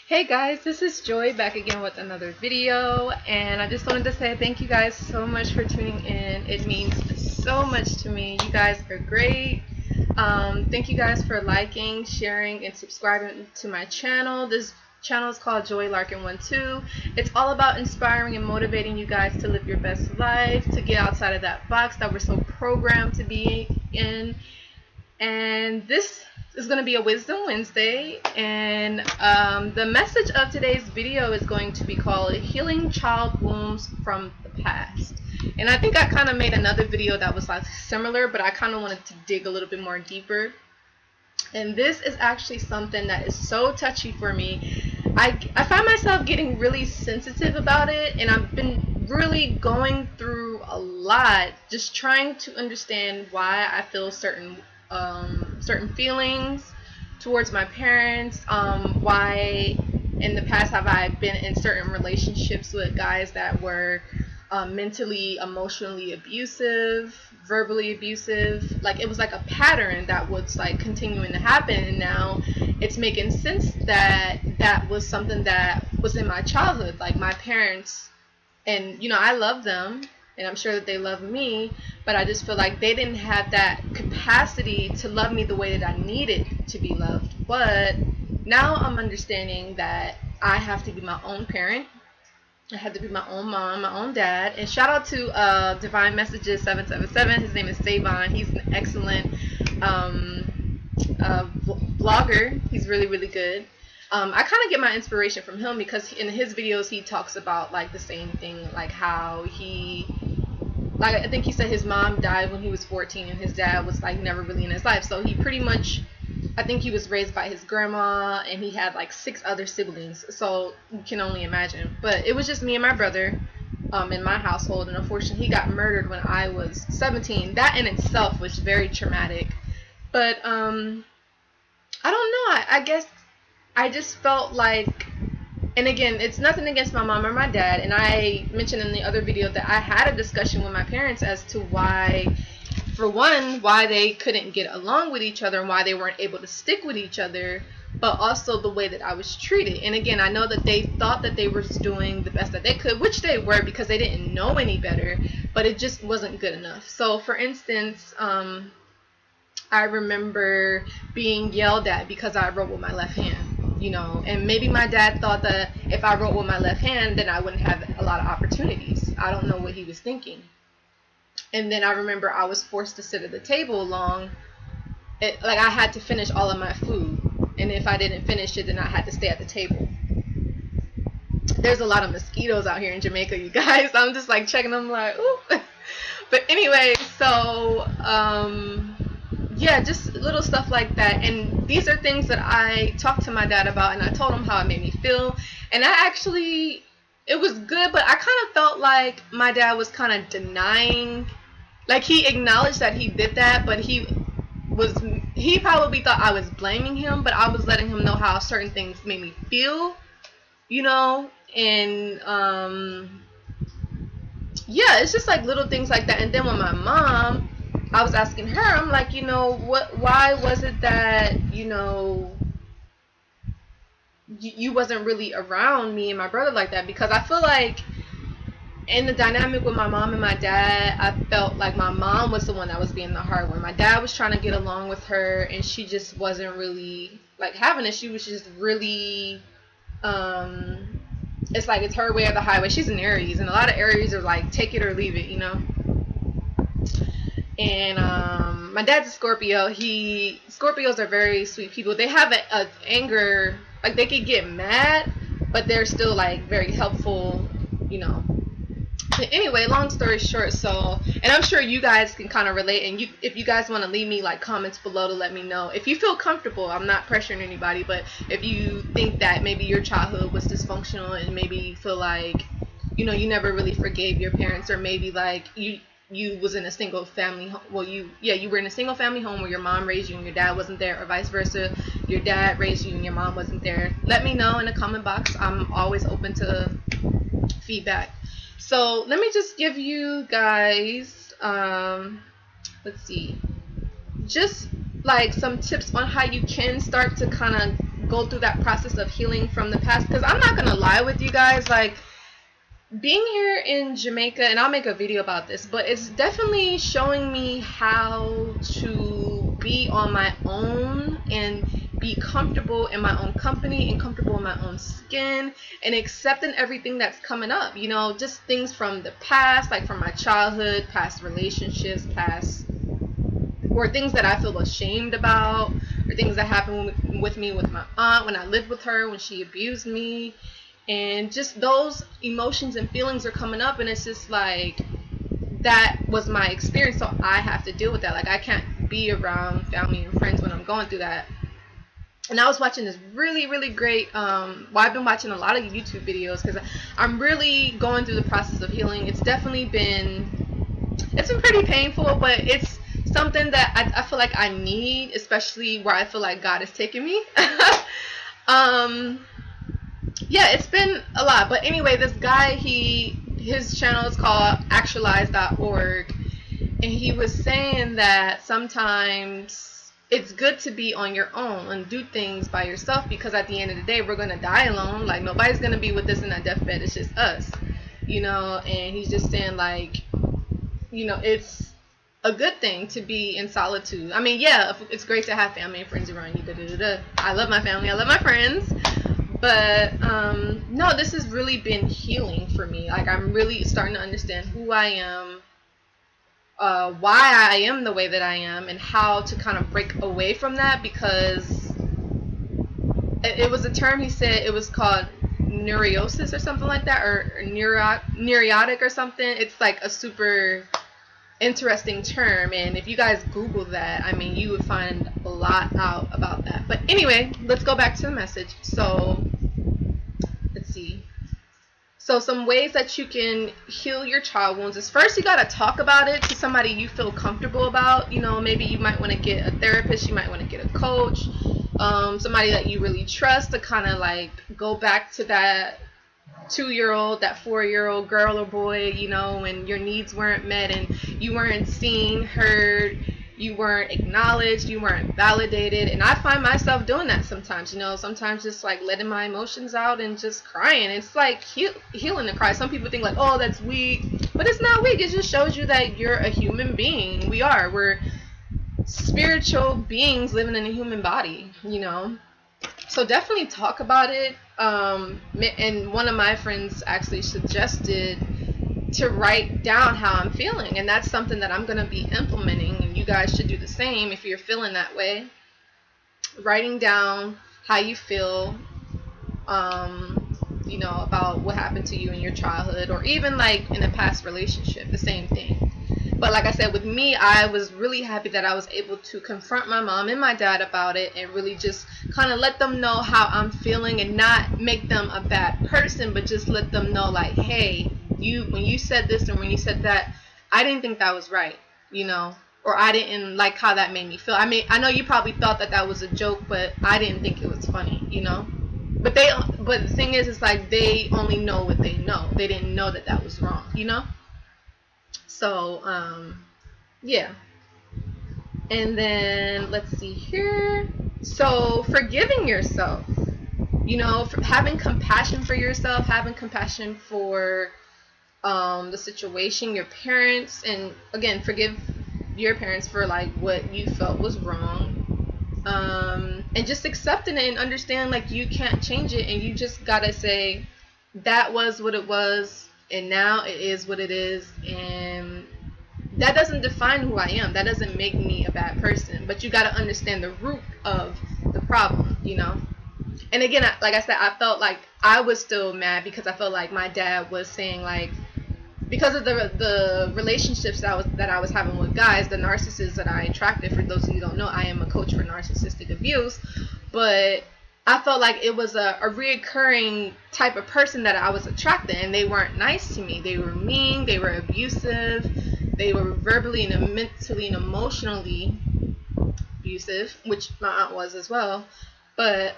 Hey guys, this is Joy back again with another video, and I just wanted to say thank you guys so much for tuning in. It means so much to me. You guys are great. Thank you guys for liking, sharing, and subscribing to my channel. This channel is called Joy Larkin 12. It's all about inspiring and motivating you guys to live your best life, to get outside of that box that we're so programmed to be in. And this is going to be a Wisdom Wednesday, and the message of today's video is going to be called Healing Child Wounds from the Past. And I think I kind of made another video that was like similar, but I kind of wanted to dig a little bit more deeper. And this is actually something that is so touchy for me. I find myself getting really sensitive about it, and I've been really going through a lot just trying to understand why I feel certain feelings towards my parents, why in the past have I been in certain relationships with guys that were mentally, emotionally abusive, verbally abusive. Like, it was like a pattern that was like continuing to happen, and now it's making sense that that was something that was in my childhood. Like, my parents, and you know, I love them and I'm sure that they love me, but I just feel like they didn't have that capacity to love me the way that I needed to be loved. But now I'm understanding that I have to be my own parent. I have to be my own mom, my own dad. And shout out to Divine Messages 777. His name is Savon. He's an excellent blogger. He's really, really good. I kind of get my inspiration from him because in his videos he talks about like the same thing, like how like I think he said his mom died when he was 14 and his dad was like never really in his life. So he pretty much, I think he was raised by his grandma, and he had like 6 other siblings. So you can only imagine. But it was just me and my brother in my household, and unfortunately he got murdered when I was 17. That in itself was very traumatic. But I don't know. I guess I just felt like, and again, it's nothing against my mom or my dad, and I mentioned in the other video that I had a discussion with my parents as to why, for one, why they couldn't get along with each other and why they weren't able to stick with each other, but also the way that I was treated. And again, I know that they thought that they were doing the best that they could, which they were because they didn't know any better, but it just wasn't good enough. So for instance, I remember being yelled at because I wrote with my left hand. You know, and maybe my dad thought that if I wrote with my left hand, then I wouldn't have a lot of opportunities. I don't know what he was thinking. And then I remember I was forced to sit at the table like I had to finish all of my food, and if I didn't finish it, then I had to stay at the table. There's a lot of mosquitoes out here in Jamaica, you guys. I'm just like checking them, like, ooh. But anyway, so yeah, just little stuff like that. And these are things that I talked to my dad about, and I told him how it made me feel. And it was good, but I kind of felt like my dad was kind of denying. Like, he acknowledged that he did that, but he probably thought I was blaming him, but I was letting him know how certain things made me feel, you know. And yeah, it's just like little things like that. And then with my mom, I was asking her, I'm like, you know, why was it that, you know, you wasn't really around me and my brother like that? Because I feel like in the dynamic with my mom and my dad, I felt like my mom was the one that was being the hard one. My dad was trying to get along with her, and she just wasn't really like having it. She was just really, it's like it's her way or the highway. She's an Aries, and a lot of Aries are like take it or leave it, you know. And my dad's a Scorpio. Scorpios are very sweet people. They have a anger, like they could get mad, but they're still like very helpful, you know. But anyway, long story short, and I'm sure you guys can kind of relate, and if you guys want to leave me like comments below to let me know if you feel comfortable. I'm not pressuring anybody, but if you think that maybe your childhood was dysfunctional and maybe you feel like, you know, you never really forgave your parents, or maybe like you was in a single family home. Well, you were in a single family home where your mom raised you and your dad wasn't there, or vice versa, your dad raised you and your mom wasn't there. Let me know in the comment box. I'm always open to feedback. So let me just give you guys let's see, just like some tips on how you can start to kind of go through that process of healing from the past. Because I'm not gonna lie with you guys, like, being here in Jamaica, and I'll make a video about this, but it's definitely showing me how to be on my own and be comfortable in my own company and comfortable in my own skin and accepting everything that's coming up, you know, just things from the past, like from my childhood, past relationships, past, or things that I feel ashamed about, or things that happened with me with my aunt when I lived with her, when she abused me. And just those emotions and feelings are coming up, and it's just like, that was my experience, so I have to deal with that. Like, I can't be around family and friends when I'm going through that. And I was watching this really, really great, well, I've been watching a lot of YouTube videos because I'm really going through the process of healing. It's definitely been, it's been pretty painful, but it's something that I feel like I need, especially where I feel like God is taking me. Yeah, it's been a lot. But anyway, this guy, his channel is called actualize.org, and he was saying that sometimes it's good to be on your own and do things by yourself, because at the end of the day, we're going to die alone. Like, nobody's going to be with us in that deathbed. It's just us, you know. And he's just saying, like, you know, it's a good thing to be in solitude. I mean, yeah, it's great to have family and friends around you. I love my family. I love my friends. But no, this has really been healing for me. Like, I'm really starting to understand who I am, why I am the way that I am, and how to kind of break away from that, because it was a term he said, it was called neurosis or something like that, or neurotic or something. It's like a super interesting term, and if you guys Google that, I mean, you would find a lot out about that. But anyway, let's go back to the message. So let's see. So some ways that you can heal your child wounds is, first, you got to talk about it to somebody you feel comfortable about. You know, maybe you might want to get a therapist, you might want to get a coach, somebody that you really trust, to kind of like go back to that 2-year-old, that 4-year-old girl or boy, you know, when your needs weren't met and you weren't seen, heard, you weren't acknowledged, you weren't validated. And I find myself doing that sometimes, you know, sometimes just like letting my emotions out and just crying. It's like healing to cry. Some people think like, oh, that's weak, but it's not weak. It just shows you that you're a human being. We're spiritual beings living in a human body, you know. So definitely talk about it. And one of my friends actually suggested to write down how I'm feeling, and that's something that I'm going to be implementing, and you guys should do the same if you're feeling that way. Writing down how you feel, you know, about what happened to you in your childhood, or even like in a past relationship, the same thing. But like I said, with me, I was really happy that I was able to confront my mom and my dad about it, and really just kind of let them know how I'm feeling, and not make them a bad person, but just let them know, like, hey, when you said this and when you said that, I didn't think that was right, you know, or I didn't like how that made me feel. I mean, I know you probably thought that was a joke, but I didn't think it was funny, you know. But the thing is, it's like they only know what they know. They didn't know that was wrong, you know. So, yeah. And then, let's see here. So, forgiving yourself. You know, having compassion for yourself, having compassion for the situation, your parents, and again, forgive your parents for like what you felt was wrong. And just accepting it and understand like you can't change it, and you just gotta say, that was what it was, and now it is what it is, and that doesn't define who I am. That doesn't make me a bad person. But you got to understand the root of the problem, you know. And again, like I said, I felt like I was still mad because I felt like my dad was saying, like, because of the relationships that I was having with guys, the narcissists that I attracted. For those of you who don't know, I am a coach for narcissistic abuse. But I felt like it was a reoccurring type of person that I was attracted, and they weren't nice to me. They were mean, they were abusive, they were verbally and mentally and emotionally abusive, which my aunt was as well. But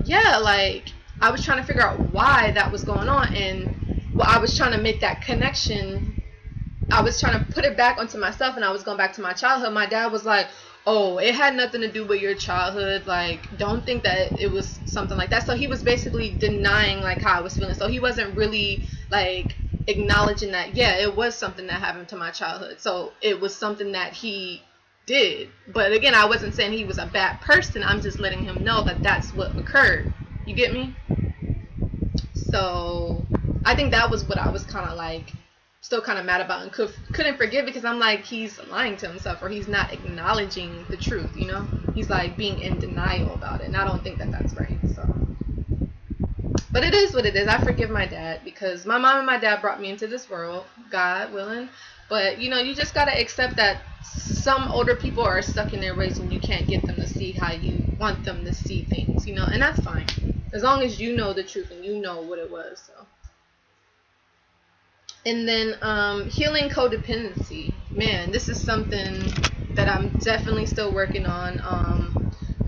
yeah, like, I was trying to figure out why that was going on, and I was trying to make that connection. I was trying to put it back onto myself, and I was going back to my childhood. My dad was like, oh, it had nothing to do with your childhood, like, don't think that it was something like that. So he was basically denying like how I was feeling. So he wasn't really like acknowledging that, yeah, it was something that happened to my childhood. So it was something that he did. But again, I wasn't saying he was a bad person. I'm just letting him know that that's what occurred. You get me? So I think that was what I was kind of like still kind of mad about and couldn't forgive, because I'm like, he's lying to himself, or he's not acknowledging the truth, you know? He's like being in denial about it, and I don't think that that's right. So, but it is what it is. I forgive my dad, because my mom and my dad brought me into this world, God willing. But you know, you just gotta accept that some older people are stuck in their ways and you can't get them to see how you want them to see things, you know, and that's fine as long as you know the truth and you know what it was. So, and then healing codependency, man, this is something that I'm definitely still working on.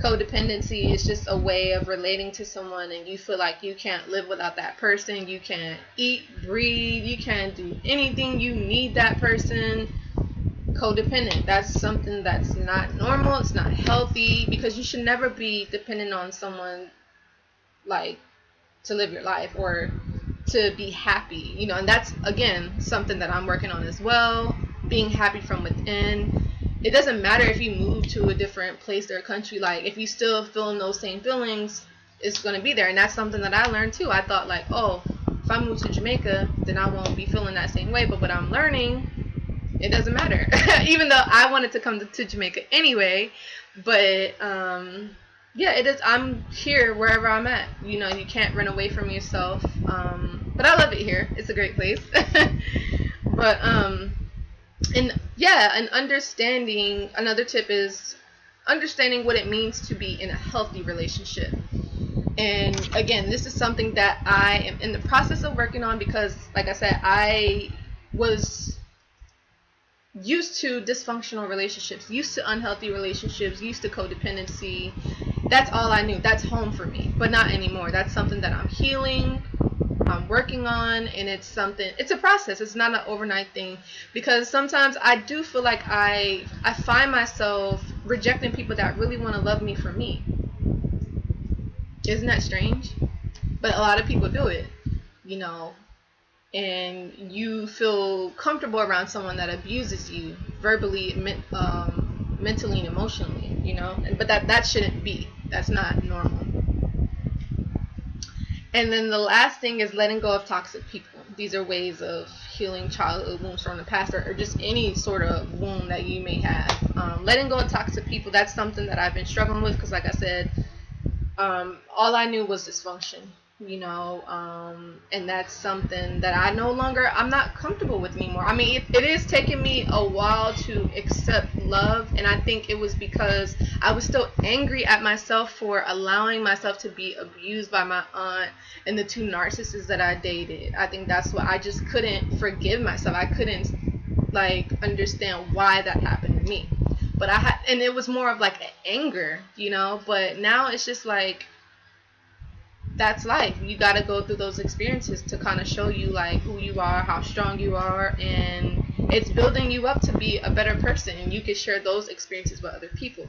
Codependency is just a way of relating to someone and you feel like you can't live without that person. You can't eat, breathe, you can't do anything. You need that person. Codependent, that's something that's not normal. It's not healthy, because you should never be dependent on someone like to live your life or to be happy, you know. And that's again something that I'm working on as well, being happy from within. It doesn't matter if you move to a different place or a country, like if you still feeling those same feelings, it's going to be there. And that's something that I learned too. I thought like, oh, if I move to Jamaica, then I won't be feeling that same way. But what I'm learning, it doesn't matter. Even though I wanted to come to Jamaica anyway, but yeah, it is. I'm here wherever I'm at. You know, you can't run away from yourself. But I love it here. It's a great place. But and yeah, and understanding, another tip is understanding what it means to be in a healthy relationship. And again, this is something that I am in the process of working on, because like I said, I was used to dysfunctional relationships, used to unhealthy relationships, used to codependency. That's all I knew. That's home for me, but not anymore. That's something that I'm healing, I'm working on, and it's a process. It's not an overnight thing, because sometimes I do feel like I find myself rejecting people that really want to love me for me. Isn't that strange? But a lot of people do it, you know. And you feel comfortable around someone that abuses you verbally, mentally, and emotionally, you know. But that shouldn't be. That's not normal. And then the last thing is letting go of toxic people. These are ways of healing childhood wounds from the past, or just any sort of wound that you may have. Letting go of toxic people, that's something that I've been struggling with, because like I said, all I knew was dysfunction, you know, and that's something that I'm not comfortable with anymore. I mean, it is taking me a while to accept love, and I think it was because I was still angry at myself for allowing myself to be abused by my aunt and the two narcissists that I dated. I think that's why I just couldn't forgive myself. I couldn't like understand why that happened to me. But and it was more of like an anger, you know, but now it's just like, that's life. You got to go through those experiences to kind of show you like who you are, how strong you are, and it's building you up to be a better person, and you can share those experiences with other people.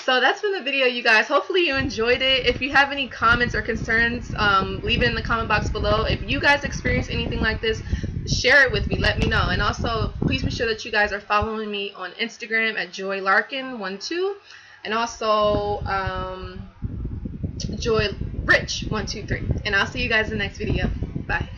So that's been the video, you guys. Hopefully you enjoyed it. If you have any comments or concerns, leave it in the comment box below. If you guys experience anything like this, share it with me. Let me know. And also, please be sure that you guys are following me on Instagram at JoyLarkin12, and also JoyRich123. And I'll see you guys in the next video. Bye.